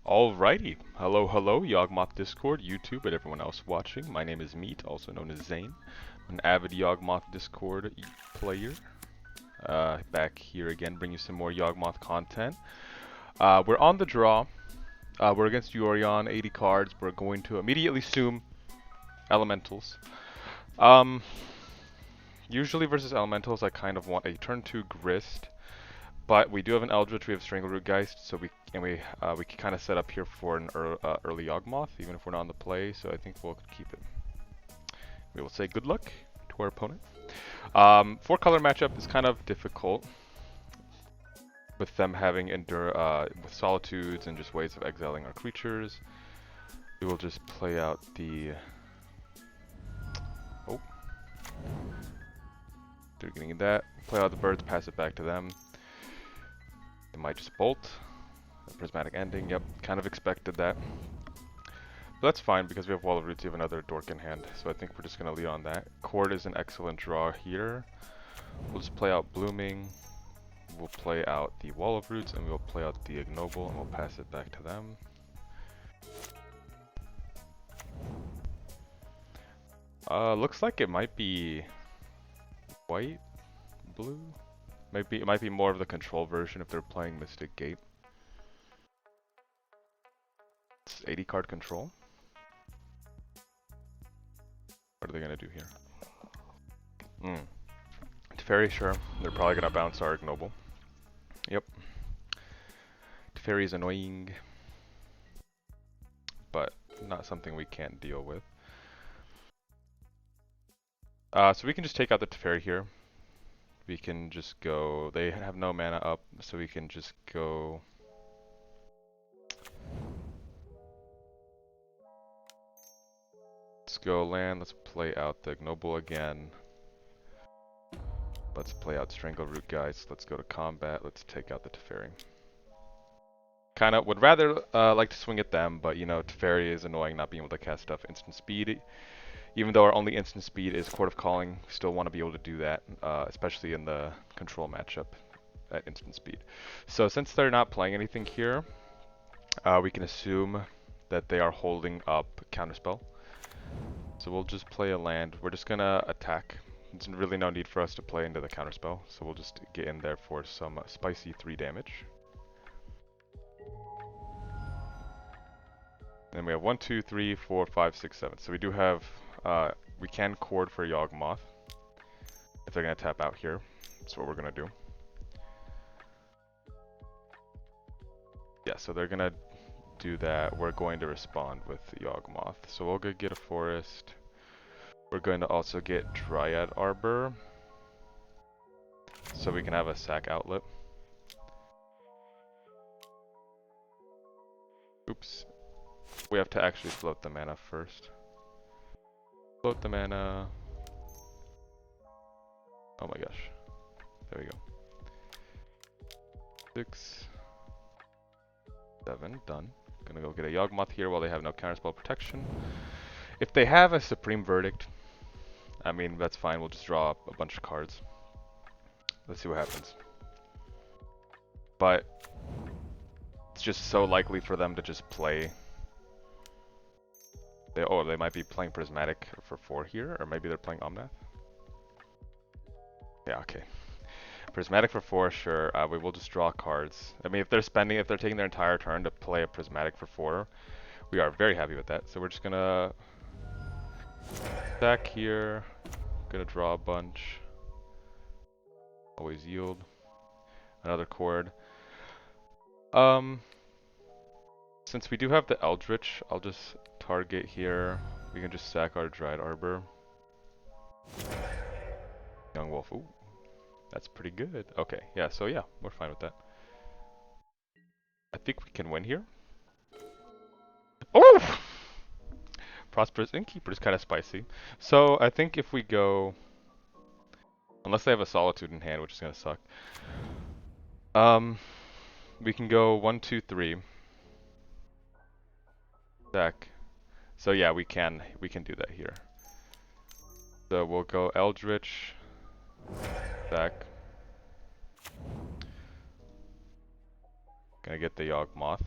Alrighty, hello, Yawgmoth Discord, YouTube, and everyone else watching. My name is Meat, also known as Zane. I'm an avid Yawgmoth Discord player. Back here again, bring you some more Yawgmoth content. We're on the draw. We're against Yorion, 80 cards. We're going to immediately assume Elementals. Usually versus Elementals, I kind of want a turn 2 Grist. But we do have an Eldritch, we have Strangleroot Geist, so we can kind of set up here for an early Yawgmoth, even if we're not on the play, so I think we'll keep it. We will say good luck to our opponent. 4-color matchup is kind of difficult, with them having with Solitudes and just ways of exiling our creatures. We will just play out the... Oh. They're getting that. Play out the birds, pass it back to them. They might just bolt. A prismatic ending, yep, kind of expected that. But that's fine because we have Wall of Roots, we have another Dork in hand, so I think we're just going to lead on that. Cord is an excellent draw here. We'll just play out Blooming, we'll play out the Wall of Roots, and we'll play out the Ignoble, and we'll pass it back to them. Looks like it might be white, blue? It might be more of the control version if they're playing Mystic Gate. It's 80 card control. What are they gonna do here? Teferi, sure. They're probably gonna bounce our Ignoble. Yep. Teferi is annoying, but not something we can't deal with. So we can just take out the Teferi here. We can just go, they have no mana up, so we can just go... Let's go land, let's play out the Ignoble again. Let's play out Strangleroot Geist, let's go to combat, let's take out the Teferi. Kinda would rather like to swing at them, but you know, Teferi is annoying not being able to cast stuff instant speed. Even though our only instant speed is Court of Calling, we still want to be able to do that, especially in the control matchup at instant speed. So since they're not playing anything here, we can assume that they are holding up Counterspell. So we'll just play a land. We're just gonna attack. There's really no need for us to play into the Counterspell, so we'll just get in there for some spicy 3 damage. Then we have 1, 2, 3, 4, 5, 6, 7. So we do have, we can Cord for Yawgmoth if they're gonna tap out here. That's what we're gonna do. Yeah, so they're gonna do that. We're going to respond with Yawgmoth. So we'll go get a forest. We're going to also get Dryad Arbor, so we can have a sack outlet. Oops. We have to actually float the mana first. Float the mana. Oh my gosh. There we go. 6, 7, done. Gonna go get a Yawgmoth here while they have no counterspell protection. If they have a Supreme Verdict, I mean, that's fine. We'll just draw up a bunch of cards. Let's see what happens. But it's just so likely for them to just play. They might be playing Prismatic for 4 here, or maybe they're playing Omnath. Yeah, okay. Prismatic for 4, sure. We will just draw cards. I mean, if they're taking their entire turn to play a Prismatic for 4, we are very happy with that. So we're just gonna stack here. Gonna draw a bunch. Always yield. Another Cord. Since we do have the Eldritch, I'll just target here. We can just sack our Dryad Arbor. Young Wolf. Ooh. That's pretty good. Okay, yeah, so yeah, we're fine with that. I think we can win here. Oh! Prosperous Innkeeper is kind of spicy. So I think if we go... Unless they have a Solitude in hand, which is going to suck. We can go 1, 2, 3. Sack. So yeah, we can do that here. So we'll go Eldritch. Sack. Gonna get the Yawgmoth.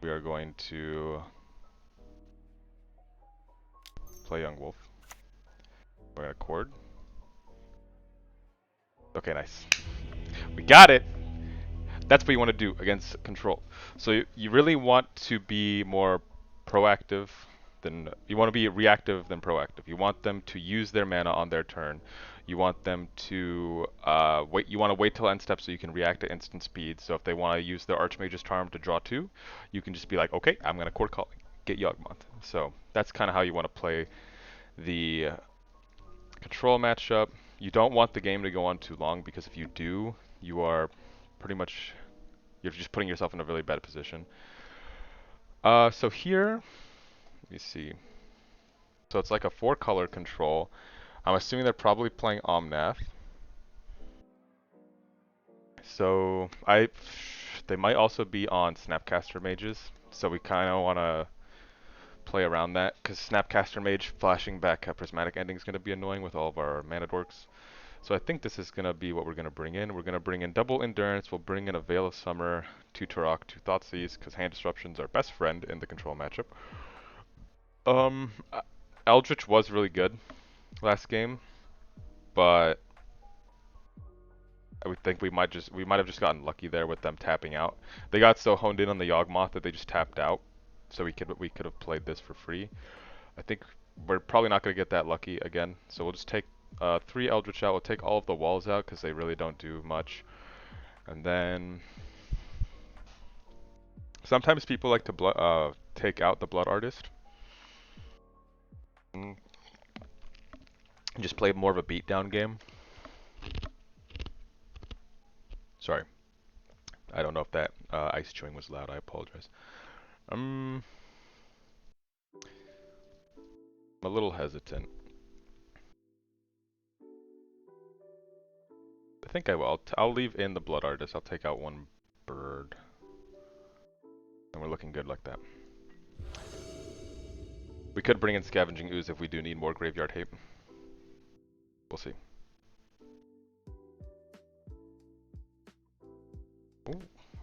We are going to play Yawgmoth. We're gonna cord. Okay, nice. We got it! That's what you want to do against control. So you really want to be more proactive than you want to be reactive than proactive. You want them to use their mana on their turn. You want them to wait. You want to wait till end step so you can react at instant speed. So if they want to use their Archmage's Charm to draw 2, you can just be like, okay, I'm gonna Cord Calling, get Yawgmoth. So that's kind of how you want to play the control matchup. You don't want the game to go on too long because if you do, you are pretty much you're just putting yourself in a really bad position. So here, let me see. So it's like a 4-color control. I'm assuming they're probably playing Omnath. So they might also be on Snapcaster Mages. So we kind of want to play around that because Snapcaster Mage flashing back a Prismatic Ending is going to be annoying with all of our mana dorks. So I think this is going to be what we're going to bring in. We're going to bring in double Endurance, we'll bring in a Veil of Summer, 2 Turok, 2 Thoughtseize, because Hand Disruption's our best friend in the control matchup. Eldritch was really good last game, but I would think we might have just gotten lucky there with them tapping out. They got so honed in on the Yawgmoth that they just tapped out, so we could have played this for free. I think we're probably not going to get that lucky again, so we'll just take 3 Eldritch out. We'll take all of the walls out because they really don't do much. And then sometimes people like to take out the Blood Artist. And just play more of a beatdown game. Sorry. I don't know if that ice chewing was loud. I apologize. I'm a little hesitant. I think I will. I'll leave in the Blood Artist. I'll take out 1 bird. And we're looking good like that. We could bring in Scavenging Ooze if we do need more Graveyard Hate. We'll see. Ooh.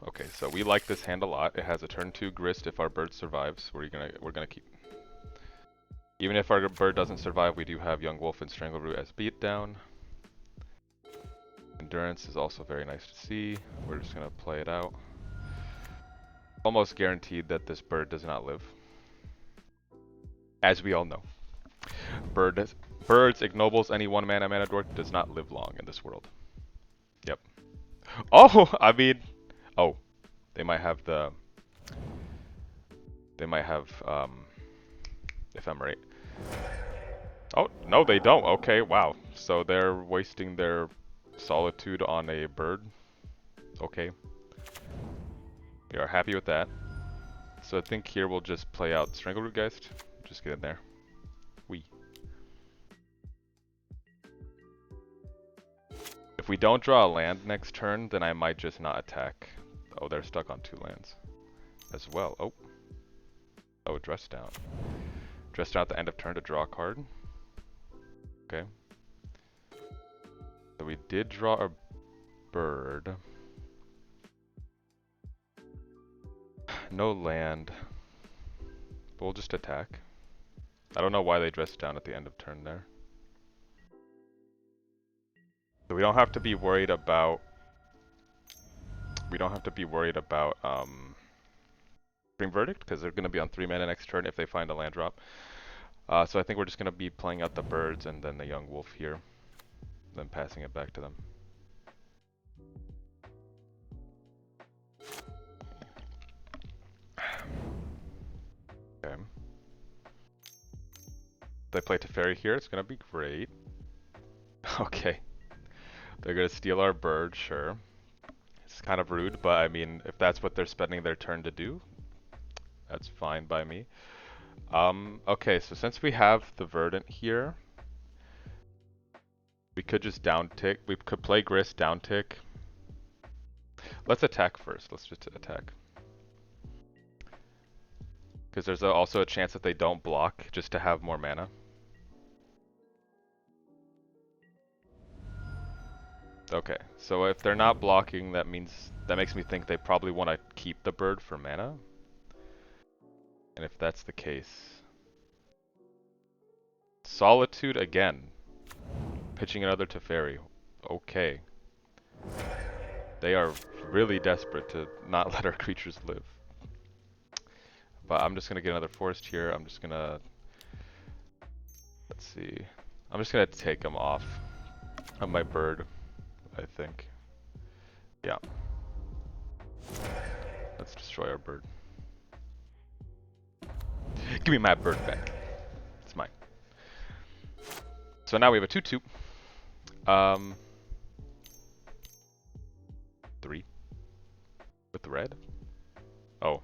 Okay, so we like this hand a lot. It has a turn 2 Grist if our bird survives. We're gonna keep. Even if our bird doesn't survive, we do have Yawgmoth and Strangleroot as beatdown. Endurance is also very nice to see. We're just gonna play it out. Almost guaranteed that this bird does not live. As we all know. Birds, ignobles, any 1 mana dork does not live long in this world. Yep. Oh, I mean, oh, they might have Ephemerate. Oh, no they don't. Okay, wow. So they're wasting their Solitude on a bird. Okay. We are happy with that. So I think here we'll just play out Strangleroot Geist. Just get in there. If we don't draw a land next turn, then I might just not attack. Oh, they're stuck on 2 lands as well. Oh. Oh, Dress Down. Dress Down at the end of turn to draw a card. Okay. So we did draw a bird. No land. But we'll just attack. I don't know why they dressed down at the end of turn there. So we don't have to be worried about Supreme Verdict because they're going to be on 3 mana next turn if they find a land drop. So I think we're just going to be playing out the birds and then the Yawgmoth here, then passing it back to them. Okay. If they play Teferi here, it's going to be great. Okay. They're going to steal our bird, sure. It's kind of rude, but I mean, if that's what they're spending their turn to do, that's fine by me. Okay, so since we have the Verdant here, we could just down tick. We could play Grist, down tick. Let's attack first. Let's just attack. Because there's also a chance that they don't block just to have more mana. Okay, so if they're not blocking, that makes me think they probably want to keep the bird for mana. And if that's the case, Solitude again, pitching another Teferi. Okay, they are really desperate to not let our creatures live. But I'm just gonna get another forest here. I'm just gonna, let's see, I'm just gonna take them off of my bird, I think. Yeah. Let's destroy our bird. Give me my bird back. It's mine. So now we have a 2/2. 3 with the red. Oh,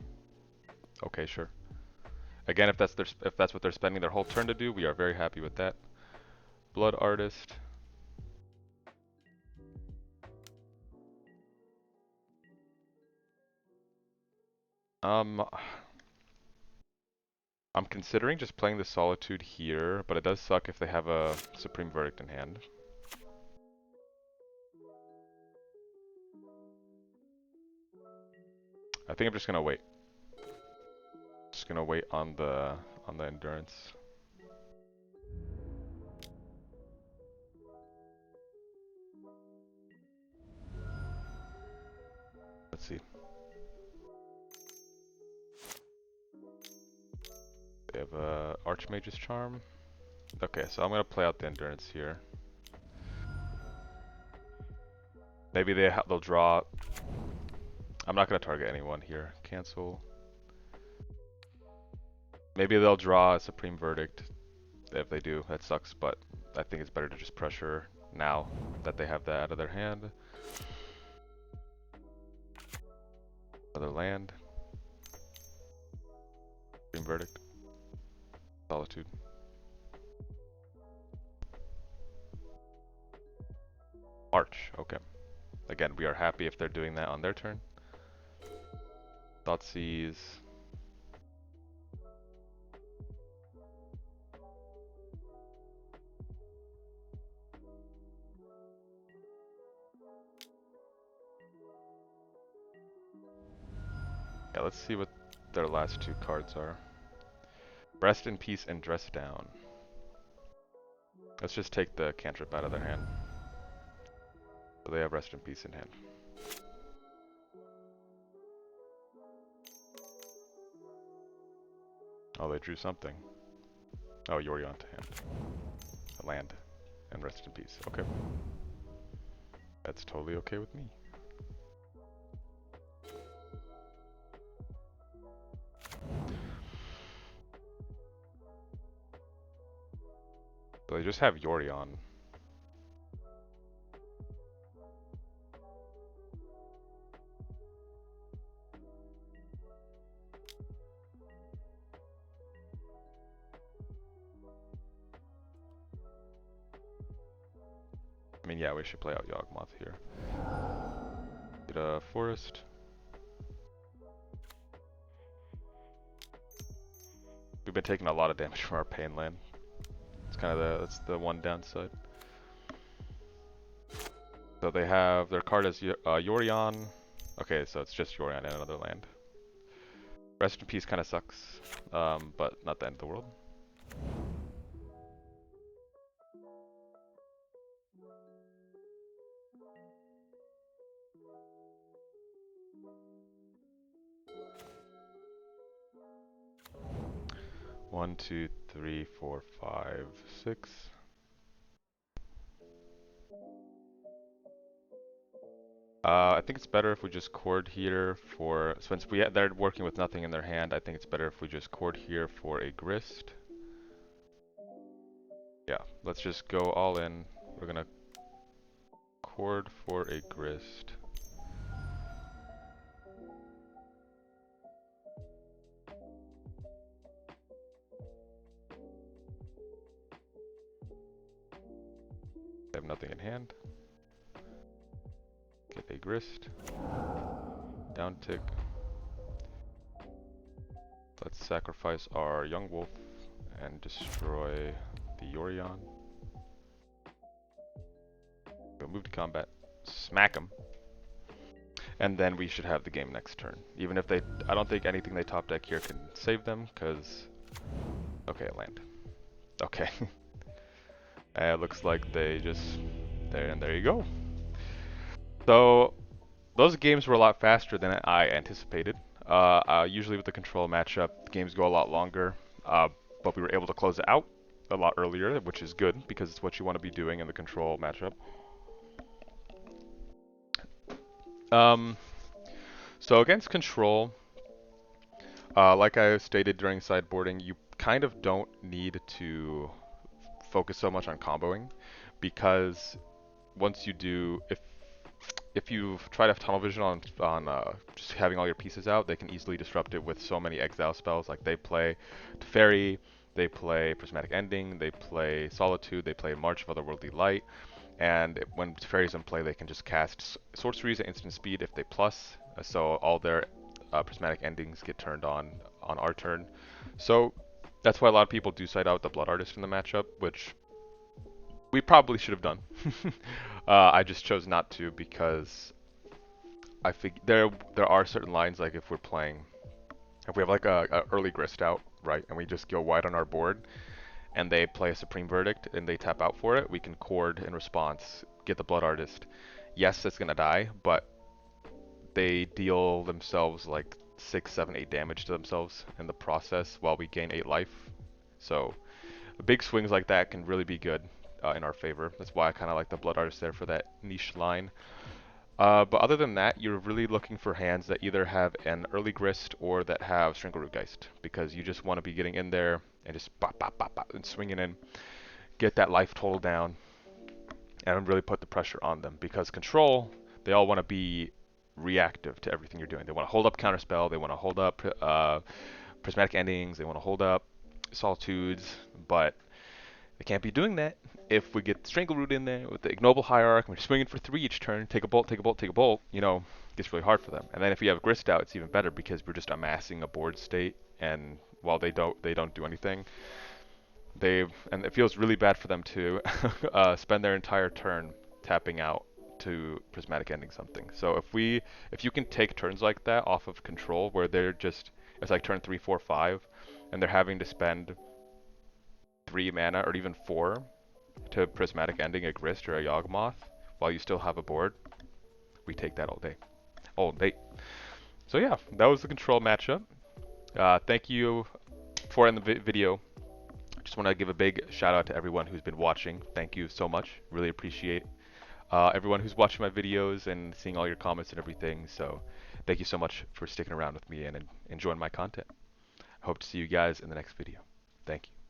okay, sure. Again, if that's what they're spending their whole turn to do, we are very happy with that. Blood Artist. I'm considering just playing the Solitude here, but it does suck if they have a Supreme Verdict in hand. I think I'm just gonna wait. Just gonna wait on the endurance. Let's see. They have a Archmage's Charm. Okay, so I'm gonna play out the endurance here. Maybe they'll draw. I'm not gonna target anyone here. Cancel. Maybe they'll draw a Supreme Verdict. If they do, that sucks, but I think it's better to just pressure now that they have that out of their hand. Another land. Supreme Verdict. Solitude. March, okay. Again, we are happy if they're doing that on their turn. Thoughtseize. Yeah, let's see what their last two cards are. Rest in Peace and Dress Down. Let's just take the cantrip out of their hand. So they have Rest in Peace in hand. Oh, they drew something. Oh, Yorion to hand. A land. And Rest in Peace. Okay. That's totally okay with me. So they just have Yorion. I mean, yeah, we should play out Yawgmoth here. Get a forest. We've been taking a lot of damage from our pain land. It's kind of that's the one downside. So they have their card as Yorion. Okay, so it's just Yorion and another land. Rest in Peace kind of sucks, but not the end of the world. One, two, three, four, five, six. I think it's better if we just chord here for, since they're working with nothing in their hand, I think it's better if we just chord here for a grist. Yeah, let's just go all in. We're gonna chord for a grist. They have nothing in hand. Get a grist. Down tick. Let's sacrifice our Yawgmoth and destroy the Yorion. We'll move to combat. smack them, and then we should have the game next turn. Even if they, I don't think anything they top deck here can save them, because, okay, land. Okay. And it looks like they just, there you go. So, those games were a lot faster than I anticipated. Usually with the control matchup, games go a lot longer, but we were able to close it out a lot earlier, which is good, because it's what you want to be doing in the control matchup. Um, so against control, like I stated during sideboarding, you kind of don't need to focus so much on comboing, because once you do, if you try to have tunnel vision on just having all your pieces out, they can easily disrupt it with so many exile spells. Like they play Teferi, they play Prismatic Ending, they play Solitude, they play March of Otherworldly Light, and when Teferi's in play, they can just cast sorceries at instant speed if they plus. So all their Prismatic Endings get turned on our turn. So that's why a lot of people do side out the Blood Artist in the matchup, which we probably should have done. I just chose not to because I think there are certain lines, like if we're playing, if we have like a early grist out, right, and we just go wide on our board, and they play a Supreme Verdict and they tap out for it, we can cord in response, get the Blood Artist. Yes, it's gonna die, but they deal themselves like 6, 7, 8 damage to themselves in the process while we gain 8 life. So big swings like that can really be good in our favor. That's why I kind of like the Blood Artist there for that niche line. But other than that, you're really looking for hands that either have an early grist or that have Strangleroot Geist, because you just want to be getting in there and just bop, bop, bop, bop, and swinging in, get that life total down, and really put the pressure on them. Because control, they all want to be reactive to everything you're doing. They want to hold up counterspell, they want to hold up prismatic endings, they want to hold up solitudes, but they can't be doing that if we get Strangleroot in there with the Ignoble Hierarch, and we're swinging for 3 each turn, take a bolt, take a bolt, take a bolt, you know, it gets really hard for them. And then if we have Grist out, it's even better because we're just amassing a board state, and while they don't do anything, and it feels really bad for them to spend their entire turn tapping out to prismatic ending something. So if you can take turns like that off of control, where they're just, it's like turn 3, 4, 5, and they're having to spend 3 mana or even 4 to prismatic ending a Grist or a Yawgmoth while you still have a board, we take that all day. All day. So yeah, that was the control matchup. Thank you for in the video. Just want to give a big shout out to everyone who's been watching. Thank you so much. Really appreciate everyone who's watching my videos and seeing all your comments and everything. So thank you so much for sticking around with me and enjoying my content. I hope to see you guys in the next video. Thank you.